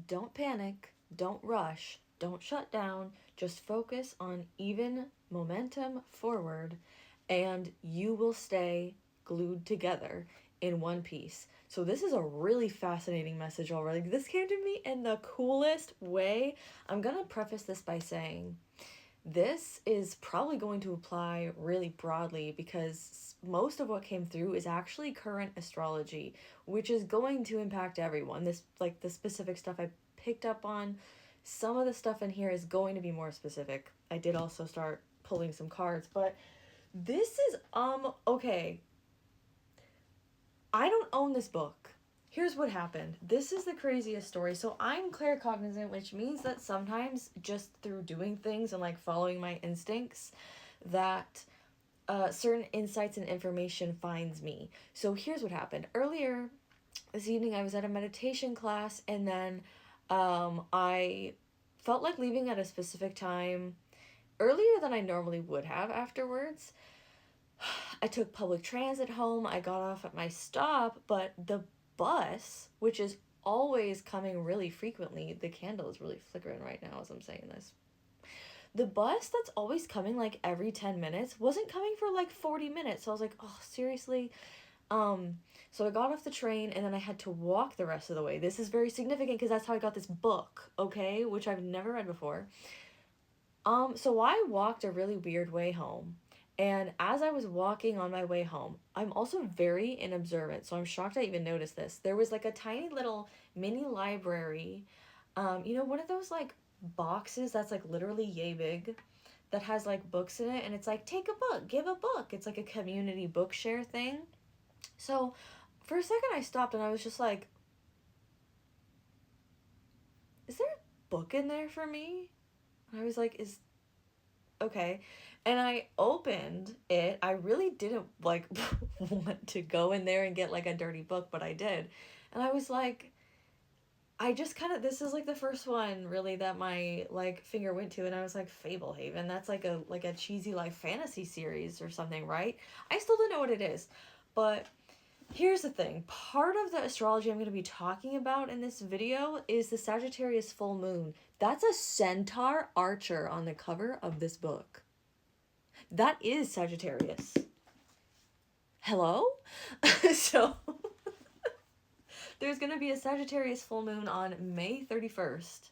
don't panic, don't rush, don't shut down, just focus on even momentum forward, and you will stay glued together in one piece. So, this is a really fascinating message already. This came to me in the coolest way. I'm gonna preface this by saying this is probably going to apply really broadly because most of what came through is actually current astrology, which is going to impact everyone. This, like the specific stuff I picked up on, some of the stuff in here is going to be more specific. I did also start pulling some cards, but this is okay. I don't own this book. Here's what happened. This is the craziest story. So I'm claircognizant, which means that sometimes just through doing things and like following my instincts, that certain insights and information finds me. So here's what happened. Earlier this evening, I was at a meditation class, and then I felt like leaving at a specific time earlier than I normally would have afterwards. I took public transit home. I got off at my stop, but the bus, which is always coming really frequently, the candle is really flickering right now as I'm saying this. The bus that's always coming like every 10 minutes wasn't coming for like 40 minutes. So I was like, oh, seriously? So I got off the train and then I had to walk the rest of the way. This is very significant because that's how I got this book, okay, which I've never read before. So I walked a really weird way home. And as I was walking on my way home, I'm also very inobservant, so I'm shocked I even noticed this. There was like a tiny little mini library, one of those like boxes that's like literally yay big that has like books in it, and it's like, take a book, give a book. It's like a community book share thing. So for a second I stopped and I was just like, is there a book in there for me? And I was like, is okay. And I opened it. I really didn't like want to go in there and get like a dirty book, but I did. And I was like, I just kind of, this is like the first one really that my like finger went to, and I was like, Fablehaven, that's like a cheesy like fantasy series or something, right? I still don't know what it is. But here's the thing. Part of the astrology I'm going to be talking about in this video is the Sagittarius full moon. That's a centaur archer on the cover of this book. That is Sagittarius. Hello? So there's going to be a Sagittarius full moon on May 31st.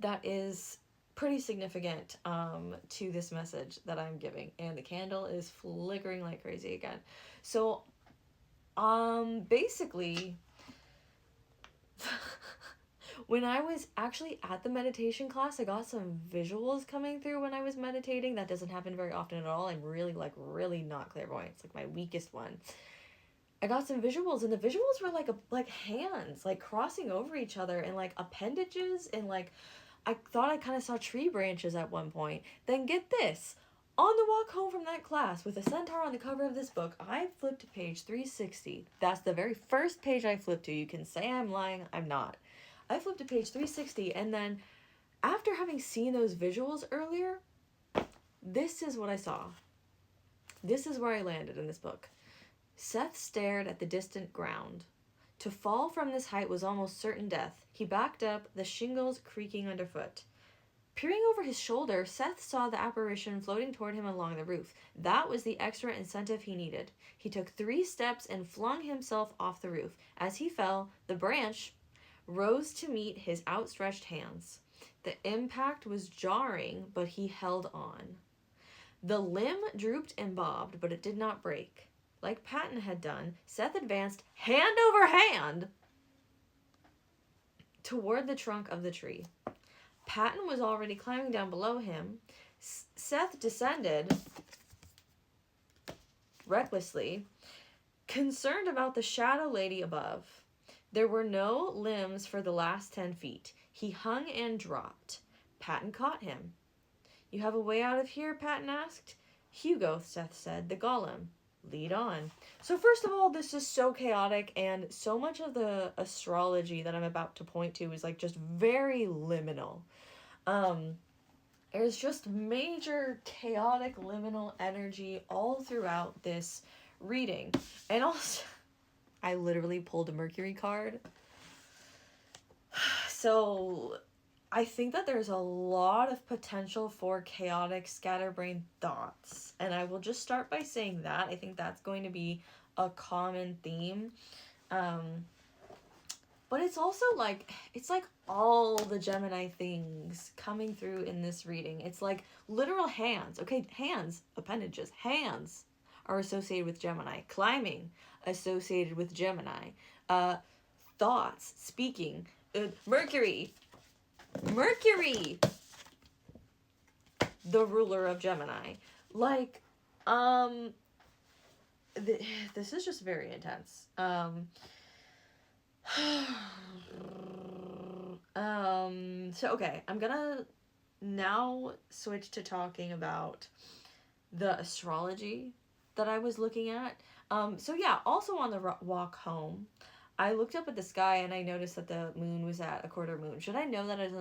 That is pretty significant to this message that I'm giving. And the candle is flickering like crazy again. So basically when I was actually at the meditation class, I got some visuals coming through when I was meditating. That doesn't happen very often at all. I'm really not clairvoyant. It's like my weakest one. I got some visuals, and the visuals were like hands like crossing over each other, and like appendages, and like I thought I kind of saw tree branches at one point. Then get this. On the walk home from that class with a centaur on the cover of this book, I flipped to page 360. That's the very first page I flipped to. You can say I'm lying, I'm not. I flipped to page 360, and then after having seen those visuals earlier, this is what I saw. This is where I landed in this book. Seth stared at the distant ground. To fall from this height was almost certain death. He backed up, the shingles creaking underfoot. Peering over his shoulder, Seth saw the apparition floating toward him along the roof. That was the extra incentive he needed. He took 3 steps and flung himself off the roof. As he fell, the branch rose to meet his outstretched hands. The impact was jarring, but he held on. The limb drooped and bobbed, but it did not break. Like Patton had done, Seth advanced hand over hand toward the trunk of the tree. Patton was already climbing down below him. Seth descended recklessly, concerned about the shadow lady above. There were no limbs for the last 10 feet. He hung and dropped. Patton caught him. You have a way out of here? Patton asked. Hugo, Seth said, the golem. Lead on. So first of all, this is so chaotic, and so much of the astrology that I'm about to point to is like just very liminal. There's just major chaotic liminal energy all throughout this reading. And also, I literally pulled a Mercury card. So I think that there's a lot of potential for chaotic scatterbrain thoughts. And I will just start by saying that. I think that's going to be a common theme. But it's also like, it's like all the Gemini things coming through in this reading. It's like literal hands. Okay, hands, appendages, hands are associated with Gemini. Climbing, associated with Gemini. Thoughts, speaking. Mercury, the ruler of Gemini. Like, this is just very intense. So okay, I'm gonna now switch to talking about the astrology that I was looking at. So yeah, also on the walk home, I looked up at the sky and I noticed that the moon was at a quarter moon. Should I know that as an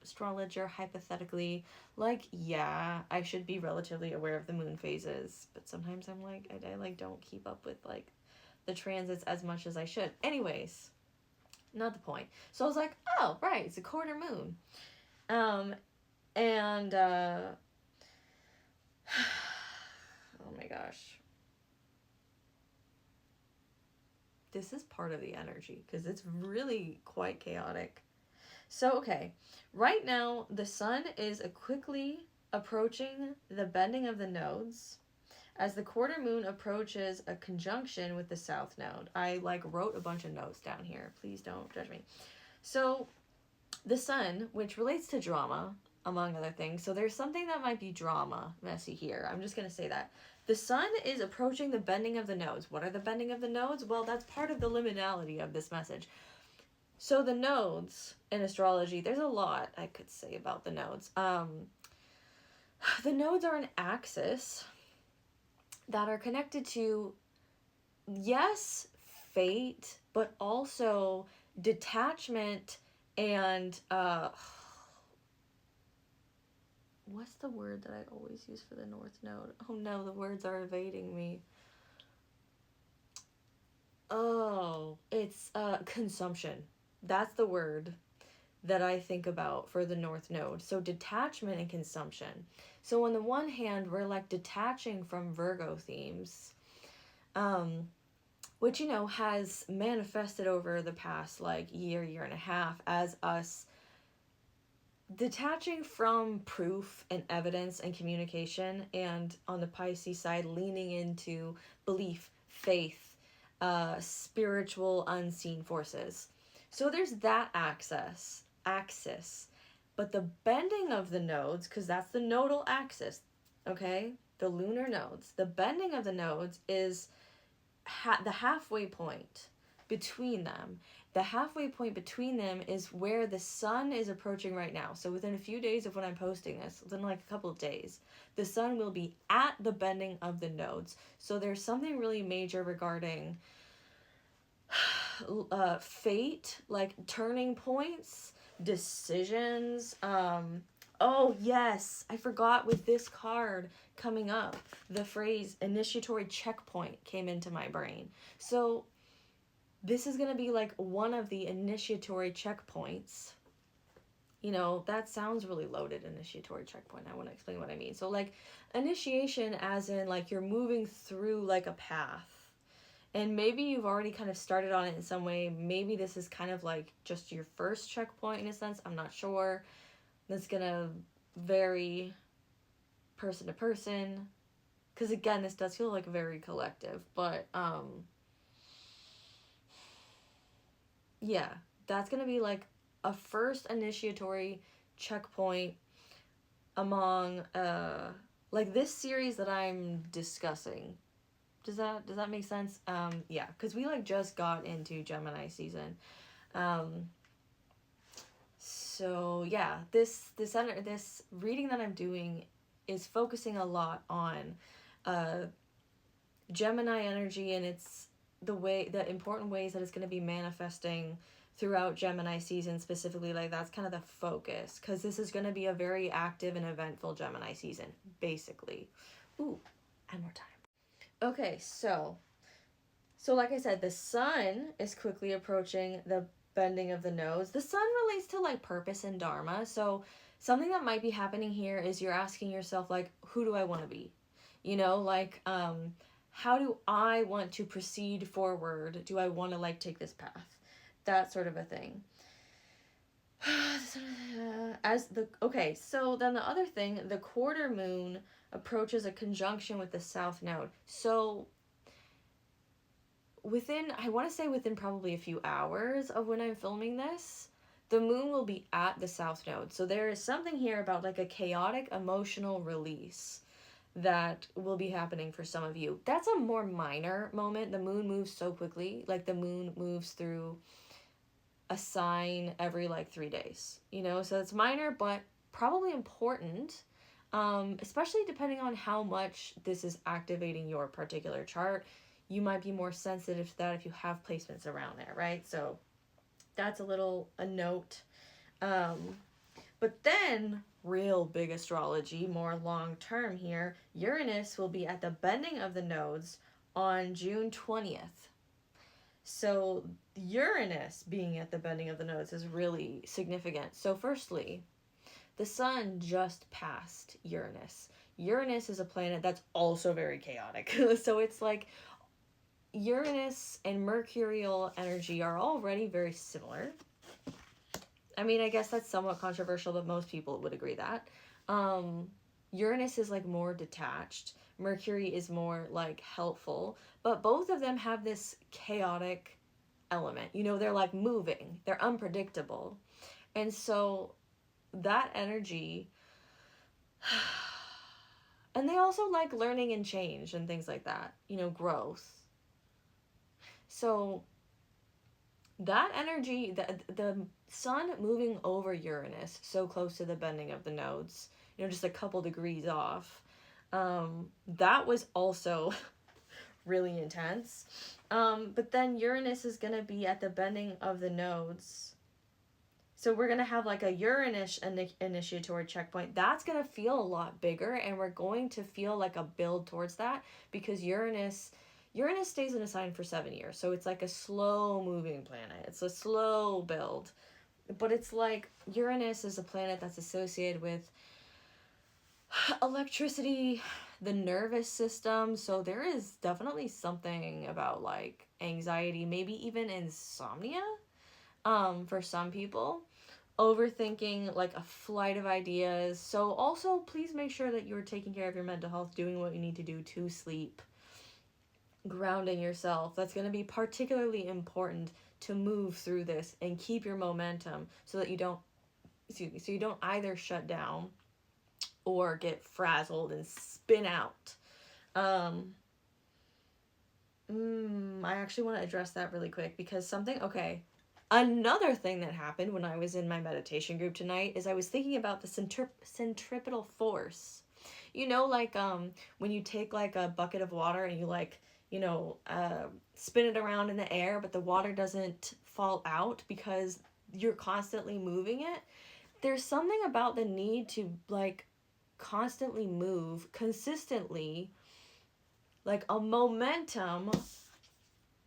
astrologer, hypothetically? Like, yeah, I should be relatively aware of the moon phases, but sometimes I'm like, I like don't keep up with like the transits as much as I should. Anyways, not the point. So I was like, oh, right, it's a quarter moon. And oh my gosh. This is part of the energy because it's really quite chaotic. So, okay, right now the sun is quickly approaching the bending of the nodes as the quarter moon approaches a conjunction with the south node. I like wrote a bunch of notes down here. Please don't judge me. So, the sun, which relates to drama, among other things. So there's something that might be drama messy here. I'm just going to say that. The sun is approaching the bending of the nodes. What are the bending of the nodes? Well, that's part of the liminality of this message. So the nodes in astrology, there's a lot I could say about the nodes. The nodes are an axis that are connected to, yes, fate, but also detachment and what's the word that I always use for the north node? Oh no, the words are evading me. Oh, it's consumption. That's the word that I think about for the north node. So detachment and consumption. So on the one hand, we're like detaching from Virgo themes, which, you know, has manifested over the past like year and a half as us detaching from proof and evidence and communication, and on the Pisces side, leaning into belief, faith, spiritual unseen forces. So there's that axis. But the bending of the nodes, because that's the nodal axis, okay? The lunar nodes. The bending of the nodes is the halfway point between them. The halfway point between them is where the sun is approaching right now. So within a few days of when I'm posting this, within like a couple of days, the sun will be at the bending of the nodes. So there's something really major regarding fate, like turning points, decisions. Oh yes, I forgot with this card coming up, the phrase initiatory checkpoint came into my brain. So this is going to be like one of the initiatory checkpoints. You know, that sounds really loaded, initiatory checkpoint. I want to explain what I mean. So like initiation as in like you're moving through like a path. And maybe you've already kind of started on it in some way. Maybe this is kind of like just your first checkpoint in a sense. I'm not sure. That's going to vary person to person. Because again, this does feel like very collective. But, yeah, that's going to be like a first initiatory checkpoint among, like this series that I'm discussing. Does that make sense? Yeah, because we like just got into Gemini season. So yeah, this reading that I'm doing is focusing a lot on Gemini energy, and it's the important ways that it's going to be manifesting throughout Gemini season specifically. Like that's kind of the focus, because this is going to be a very active and eventful Gemini season, basically. Ooh, and more time. Okay, so like I said, the sun is quickly approaching the bending of the nodes. The sun relates to like purpose and dharma. So something that might be happening here is you're asking yourself like, who do I want to be? You know, like how do I want to proceed forward? Do I want to like take this path? That sort of a thing. So then the other thing, the quarter moon approaches a conjunction with the south node. So I want to say within probably a few hours of when I'm filming this, the moon will be at the south node. So there is something here about like a chaotic emotional release that will be happening for some of you. That's a more minor moment. The moon moves so quickly. Like the moon moves through a sign every like 3 days, you know? So it's minor, but probably important, especially depending on how much this is activating your particular chart. You might be more sensitive to that if you have placements around there, right? So that's a note. But then, real big astrology, more long term here, Uranus will be at the bending of the nodes on June 20th. So Uranus being at the bending of the nodes is really significant. So firstly, the sun just passed Uranus. Uranus is a planet that's also very chaotic. So it's like Uranus and mercurial energy are already very similar. I mean, I guess that's somewhat controversial, but most people would agree that. Uranus is like more detached. Mercury is more like helpful. But both of them have this chaotic element. You know, they're like moving. They're unpredictable. And so that energy... And they also like learning and change and things like that. You know, growth. So that energy, the sun moving over Uranus, so close to the bending of the nodes, you know, just a couple degrees off, that was also really intense. But then Uranus is going to be at the bending of the nodes. So we're going to have like a Uranus initiatory checkpoint. That's going to feel a lot bigger, and we're going to feel like a build towards that because Uranus stays in a sign for 7 years. So it's like a slow moving planet. It's a slow build. But it's like Uranus is a planet that's associated with electricity, the nervous system. So there is definitely something about like anxiety, maybe even insomnia, for some people. Overthinking, like a flight of ideas. So also please make sure that you're taking care of your mental health, doing what you need to do to sleep, grounding yourself. That's going to be particularly important to move through this and keep your momentum so that you don't either shut down or get frazzled and spin out. I actually want to address that really quick because another thing that happened when I was in my meditation group tonight is I was thinking about the centripetal force. You know, like when you take like a bucket of water and you like, you know, spin it around in the air, but the water doesn't fall out because you're constantly moving it. There's something about the need to like constantly move consistently, like a momentum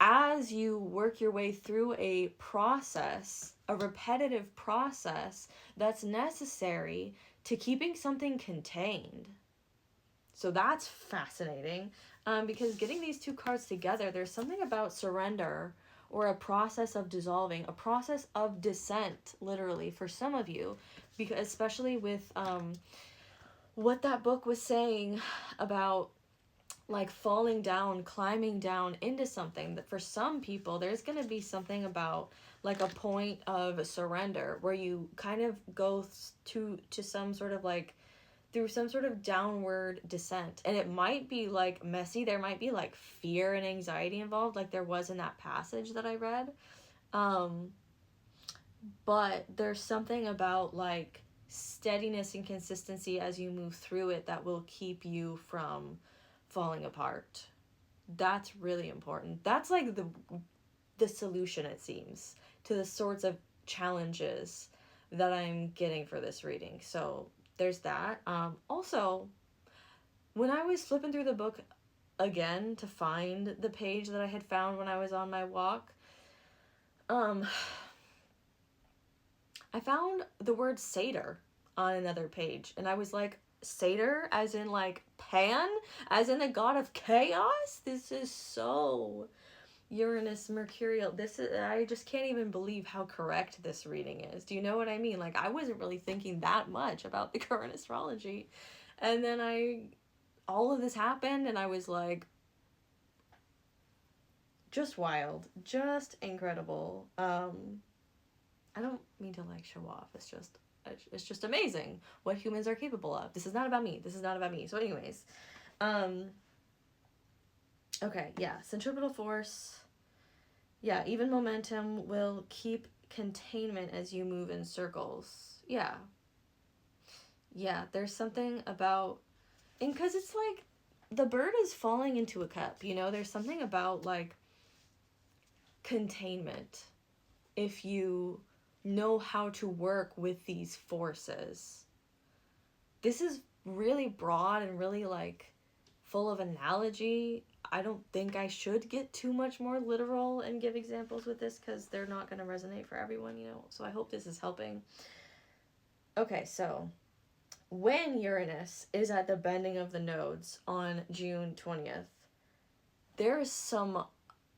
as you work your way through a repetitive process that's necessary to keeping something contained. So that's fascinating, because getting these two cards together, there's something about surrender or a process of dissolving, a process of descent, literally, for some of you, because especially with what that book was saying about like falling down, climbing down into something. That for some people, there's going to be something about like a point of surrender where you kind of go to some sort of like through some sort of downward descent, and it might be like messy. There might be like fear and anxiety involved, like there was in that passage that I read, but there's something about like steadiness and consistency as you move through it that will keep you from falling apart. That's really important. That's like the solution, it seems, to the sorts of challenges that I'm getting for this reading. So there's that. Also, when I was flipping through the book again to find the page that I had found when I was on my walk, I found the word satyr on another page, and I was like, satyr as in like Pan, as in the god of chaos? This is so Uranus mercurial. This is, I just can't even believe how correct this reading is. Do you know what I mean? Like, I wasn't really thinking that much about the current astrology, and then all of this happened, and I was like, just wild, just incredible. I don't mean to like show off. It's just amazing what humans are capable of. This is not about me. This is not about me. So anyways, okay, yeah, centripetal force. Yeah, even momentum will keep containment as you move in circles. Yeah. Yeah, there's something about, and because it's like the bird is falling into a cup, you know, there's something about like containment if you know how to work with these forces. This is really broad and really like full of analogy. I don't think I should get too much more literal and give examples with this because they're not going to resonate for everyone, you know. So I hope this is helping. Okay, so when Uranus is at the bending of the nodes on June 20th, there's some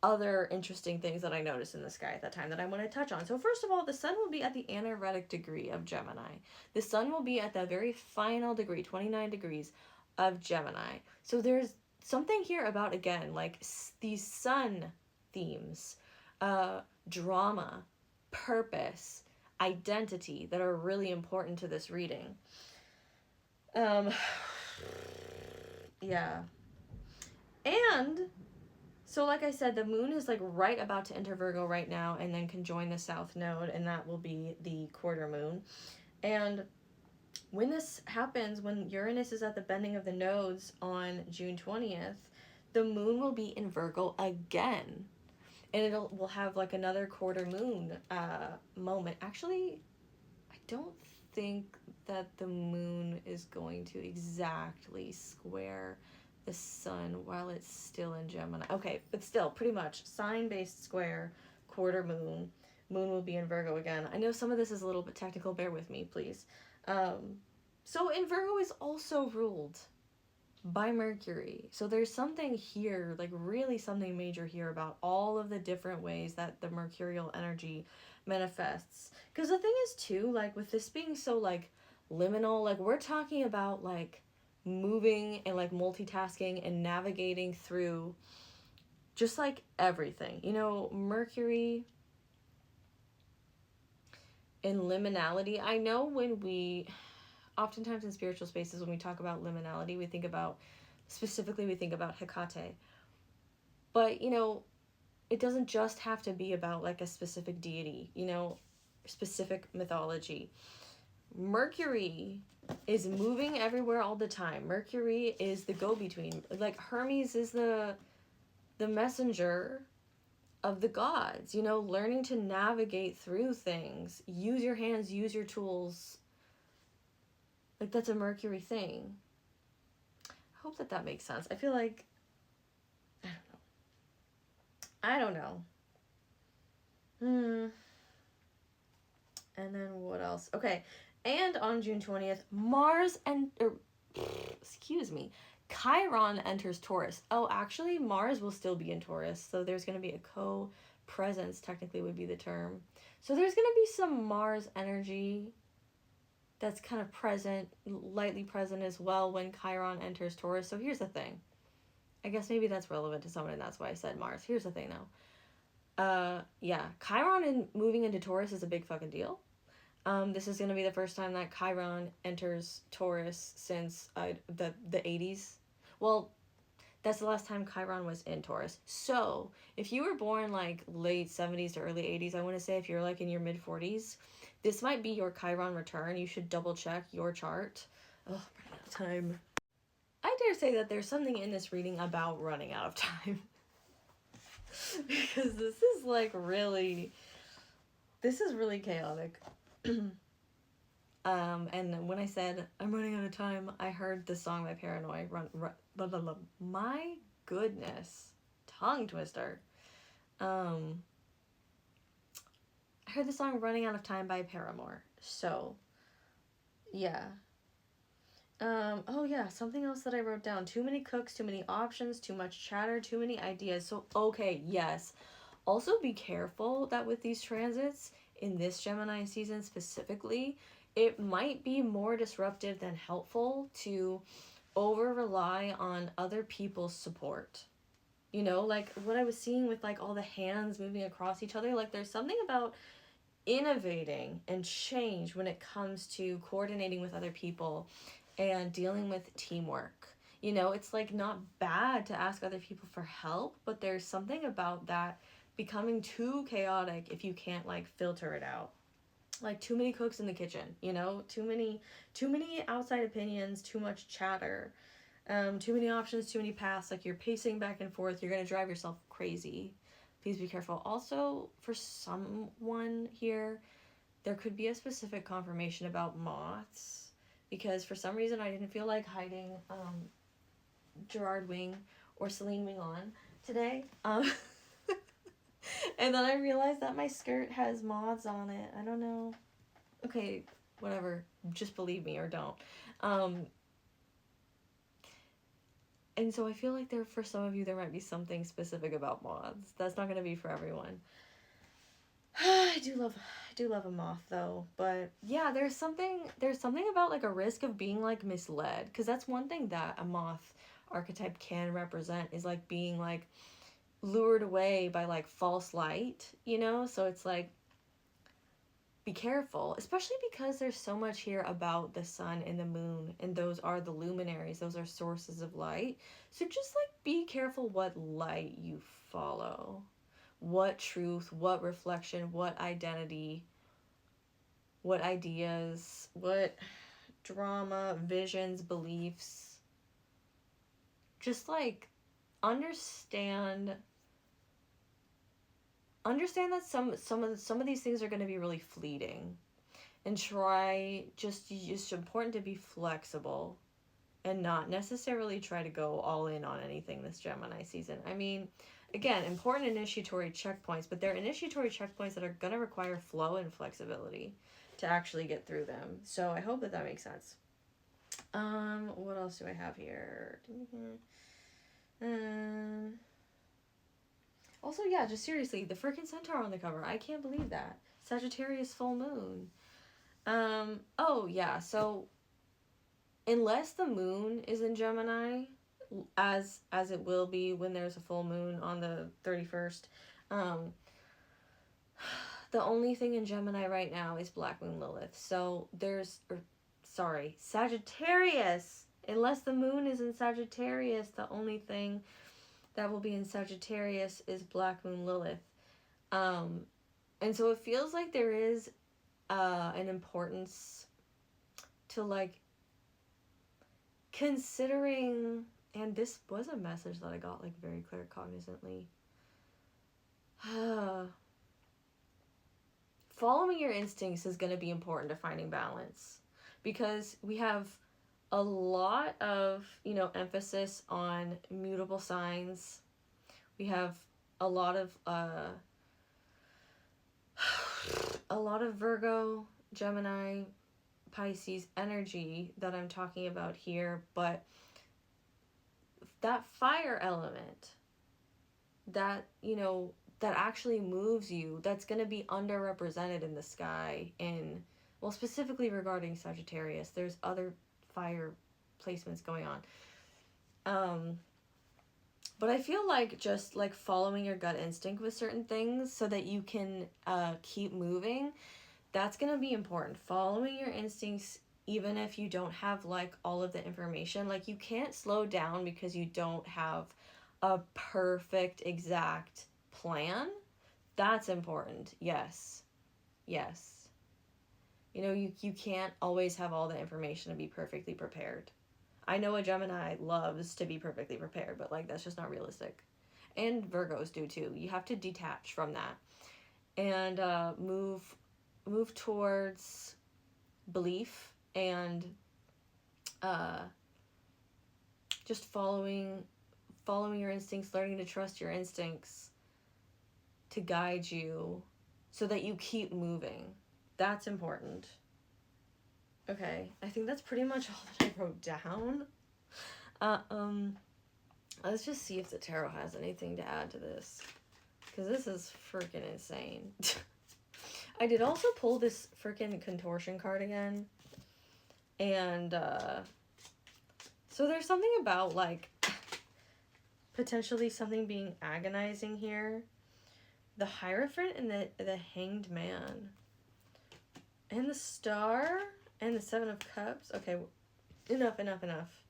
other interesting things that I noticed in the sky at that time that I want to touch on. So first of all, the sun will be at the anaretic degree of Gemini. The sun will be at the very final degree, 29 degrees of Gemini. So there's something here about, again, like these sun themes, drama, purpose, identity that are really important to this reading. Yeah. And so like I said, the moon is like right about to enter Virgo right now and then conjoin the south node, and that will be the quarter moon. And when this happens, when Uranus is at the bending of the nodes on June 20th, the moon will be in Virgo again. And we'll have like another quarter moon moment. Actually, I don't think that the moon is going to exactly square the sun while it's still in Gemini. Okay, but still, pretty much sign-based square, quarter moon. Moon will be in Virgo again. I know some of this is a little bit technical. Bear with me, please. So in Virgo is also ruled by Mercury. So there's something here, like really something major here about all of the different ways that the mercurial energy manifests. Because the thing is too, like with this being so like liminal, like we're talking about like moving and like multitasking and navigating through just like everything. You know, Mercury in liminality. I know when we oftentimes in spiritual spaces when we talk about liminality, we think about Hecate. But, you know, it doesn't just have to be about like a specific deity, you know, specific mythology. Mercury is moving everywhere all the time. Mercury is the go-between. Like Hermes is the messenger of the gods, you know, learning to navigate through things. Use your hands, use your tools. Like that's a Mercury thing. I hope that makes sense. I feel like, I don't know. And then what else? Okay. And on June 20th, Chiron enters Taurus. Oh, actually, Mars will still be in Taurus. So there's going to be a co-presence, technically would be the term. So there's going to be some Mars energy that's kind of present, lightly present as well when Chiron enters Taurus. So here's the thing. I guess maybe that's relevant to someone, and that's why I said Mars. Here's the thing, though. Yeah, Chiron moving into Taurus is a big fucking deal. This is going to be the first time that Chiron enters Taurus since the 80s. Well, that's the last time Chiron was in Taurus. So, if you were born like late 70s to early 80s, I want to say if you're like in your mid 40s, this might be your Chiron return. You should double check your chart. Oh, running out of time. I dare say that there's something in this reading about running out of time. Because this is like really chaotic. And when I said I'm running out of time, I heard the song by Paranoid. Blah, blah, blah. My goodness, tongue twister. I heard the song Running Out of Time by Paramore. So, yeah. Oh yeah, something else that I wrote down. Too many cooks, too many options, too much chatter, too many ideas. So, okay, yes. Also be careful that with these transits, in this Gemini season specifically, it might be more disruptive than helpful to over rely on other people's support. You know, like what I was seeing with like all the hands moving across each other, like there's something about innovating and change when it comes to coordinating with other people and dealing with teamwork. You know, it's like not bad to ask other people for help, but there's something about that becoming too chaotic if you can't like filter it out. Like too many cooks in the kitchen, you know, too many outside opinions, too much chatter, too many options, too many paths. Like you're pacing back and forth, you're gonna drive yourself crazy. Please be careful. Also, for someone here, there could be a specific confirmation about moths because for some reason I didn't feel like hiding Gerard Wing or Celine Wing on today. And then I realized that my skirt has moths on it. I don't know. Okay, whatever. Just believe me or don't. And so I feel like there, for some of you, there might be something specific about moths. That's not going to be for everyone. I do love a moth though, but yeah, there's something about like a risk of being like misled, because that's one thing that a moth archetype can represent, is like being like lured away by like false light, you know? So it's like, be careful, especially because there's so much here about the sun and the moon, and those are the luminaries, those are sources of light. So just like be careful what light you follow, what truth, what reflection, what identity, what ideas, what drama, visions, beliefs. Just like understand that some of these things are going to be really fleeting, and try just it's important to be flexible and not necessarily try to go all in on anything this Gemini season. I mean, again, important initiatory checkpoints, but they're initiatory checkpoints that are going to require flow and flexibility to actually get through them. So I hope that makes sense. What else do I have here? Also, yeah, just seriously, the freaking centaur on the cover. I can't believe that. Sagittarius full moon. Oh yeah, so unless the moon is in Gemini, as it will be when there's a full moon on the 31st, the only thing in Gemini right now is Black Moon Lilith. So Sagittarius. Unless the moon is in Sagittarius, the only thing that will be in Sagittarius is Black Moon Lilith. And so it feels like there is an importance to like considering, and this was a message that I got like very clear cognizantly. Following your instincts is going to be important to finding balance, because we have a lot of, emphasis on mutable signs. We have a lot of Virgo, Gemini, Pisces energy that I'm talking about here, but that fire element that, that actually moves you, that's going to be underrepresented in the sky specifically regarding Sagittarius. There's other fire placements going on. But I feel like just like following your gut instinct with certain things so that you can keep moving, that's going to be important. Following your instincts, even if you don't have like all of the information, like you can't slow down because you don't have a perfect exact plan. That's important. Yes. You can't always have all the information and be perfectly prepared. I know a Gemini loves to be perfectly prepared, but like that's just not realistic. And Virgos do too. You have to detach from that and move towards belief and just following your instincts, learning to trust your instincts to guide you so that you keep moving. That's important. Okay, I think that's pretty much all that I wrote down. Let's just see if the tarot has anything to add to this, because this is freaking insane. I did also pull this freaking contortion card again, and so there's something about like potentially something being agonizing here. The Hierophant and the Hanged Man, and the Star, and the Seven of Cups. Okay, enough.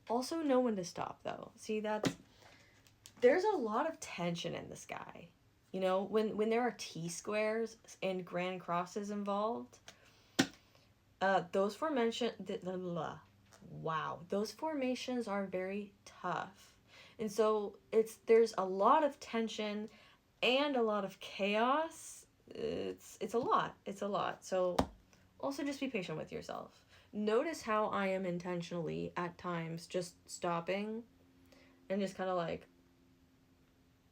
Also, know when to stop, though. See, there's a lot of tension in the sky. You know, when there are T-squares and grand crosses involved, those formations are very tough. And so there's a lot of tension and a lot of chaos. It's a lot. So also just be patient with yourself. Notice how I am intentionally at times just stopping and just kind of like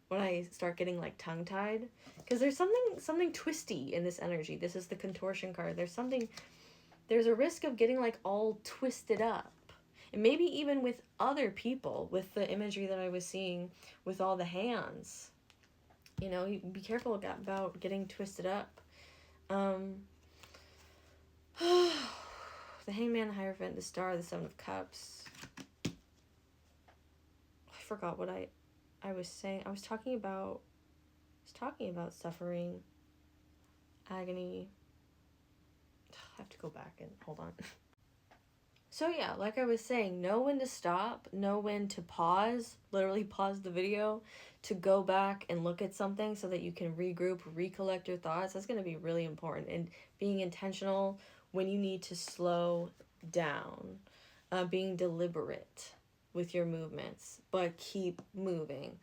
when I start getting like tongue-tied, because there's something twisty in this energy. This is the contortion card. There's a risk of getting like all twisted up, and maybe even with other people, with the imagery that I was seeing with all the hands. You know, you be careful about getting twisted up. The Hangman, the Hierophant, the Star, the Seven of Cups. I forgot what I was saying. I was talking about suffering, agony. I have to go back and hold on. So yeah, like I was saying, know when to stop, know when to pause, literally pause the video to go back and look at something so that you can regroup, recollect your thoughts. That's going to be really important. And being intentional when you need to slow down, being deliberate with your movements, but keep moving.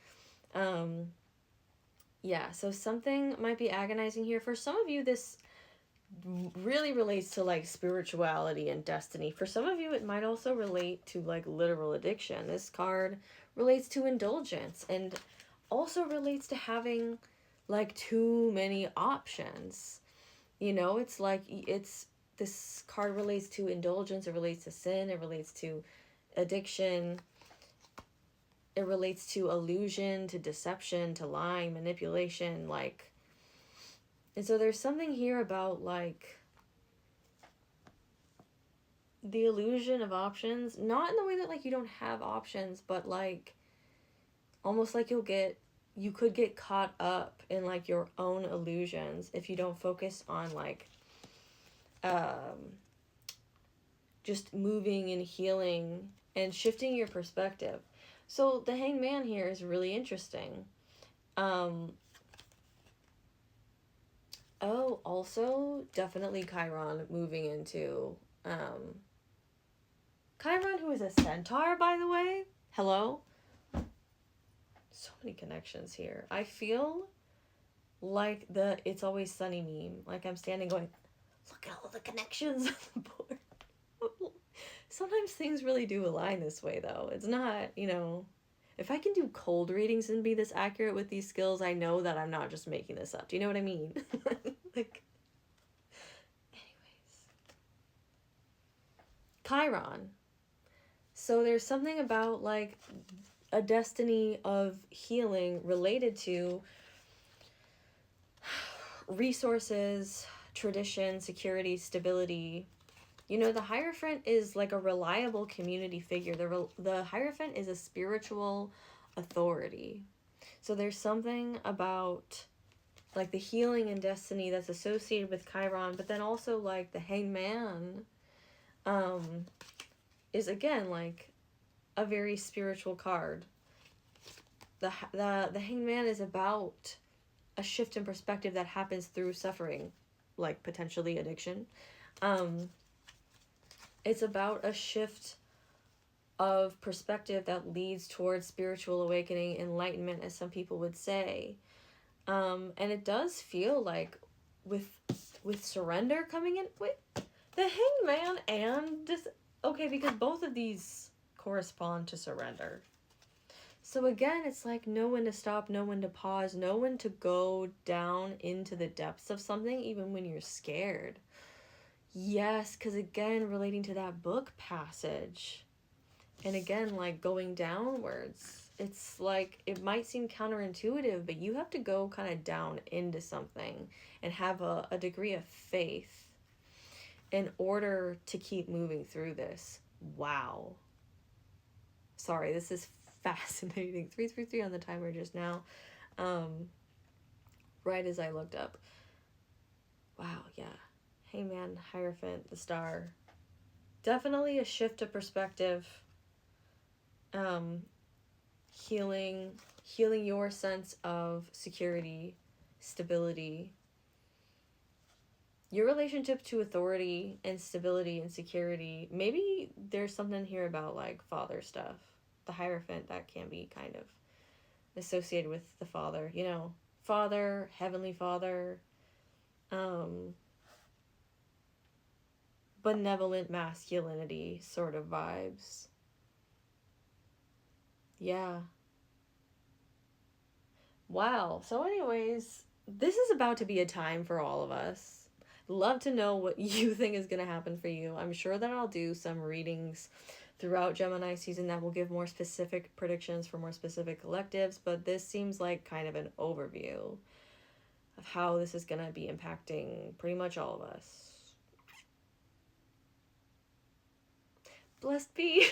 Yeah, so something might be agonizing here. For some of you, this really relates to like spirituality and destiny. For some of you, it might also relate to like literal addiction. This card relates to indulgence and also relates to having like too many options. You know, it's like this card relates to indulgence, it relates to sin, it relates to addiction, it relates to illusion, to deception, to lying, manipulation, like. And so there's something here about, like, the illusion of options. Not in the way that, like, you don't have options, but, like, almost like you could get caught up in, like, your own illusions if you don't focus on, like, just moving and healing and shifting your perspective. So the Hanged Man here is really interesting. Oh, also, definitely Chiron moving into, Chiron, who is a centaur, by the way. Hello? So many connections here. I feel like the It's Always Sunny meme. Like I'm standing going, look at all the connections on the board. Sometimes things really do align this way, though. It's not, you know... If I can do cold readings and be this accurate with these skills, I know that I'm not just making this up. Do you know what I mean? Like, anyways. Chiron. So there's something about, like, a destiny of healing related to resources, tradition, security, stability. You know, the Hierophant is like a reliable community figure. The Hierophant is a spiritual authority. So there's something about like the healing and destiny that's associated with Chiron, but then also like the Hanged Man is again like a very spiritual card. The Hanged Man is about a shift in perspective that happens through suffering, like potentially addiction. It's about a shift of perspective that leads towards spiritual awakening, enlightenment, as some people would say. And it does feel like with surrender coming in, wait, the Hanged Man and this, okay, because both of these correspond to surrender. So again, it's like know when to stop, know when to pause, know when to go down into the depths of something, even when you're scared. Yes, because again, relating to that book passage, and again, like going downwards, it's like it might seem counterintuitive, but you have to go kind of down into something and have a degree of faith in order to keep moving through this. Wow. Sorry, this is fascinating. 333 on the timer just now. Right as I looked up. Wow, yeah. Hey man, Hierophant, the star. Definitely a shift of perspective. Um, healing your sense of security, stability, your relationship to authority and stability and security. Maybe there's something here about like father stuff. The Hierophant, that can be kind of associated with the father, you know, father, heavenly father, um, benevolent masculinity sort of vibes. Yeah. Wow. So, anyways, this is about to be a time for all of us. Love to know what you think is going to happen for you. I'm sure that I'll do some readings throughout Gemini season that will give more specific predictions for more specific collectives, but this seems like kind of an overview of how this is going to be impacting pretty much all of us. Blessed be.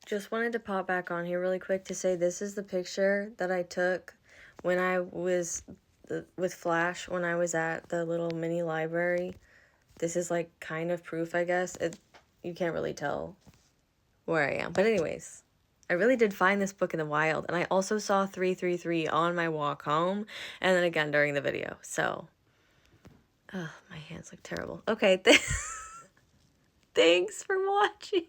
Just wanted to pop back on here really quick to say this is the picture that I took when I was with Flash when I was at the little mini library. This is like kind of proof, I guess. You can't really tell where I am. But anyways, I really did find this book in the wild, and I also saw 333 on my walk home and then again during the video. So, my hands look terrible. Okay, thanks for watching.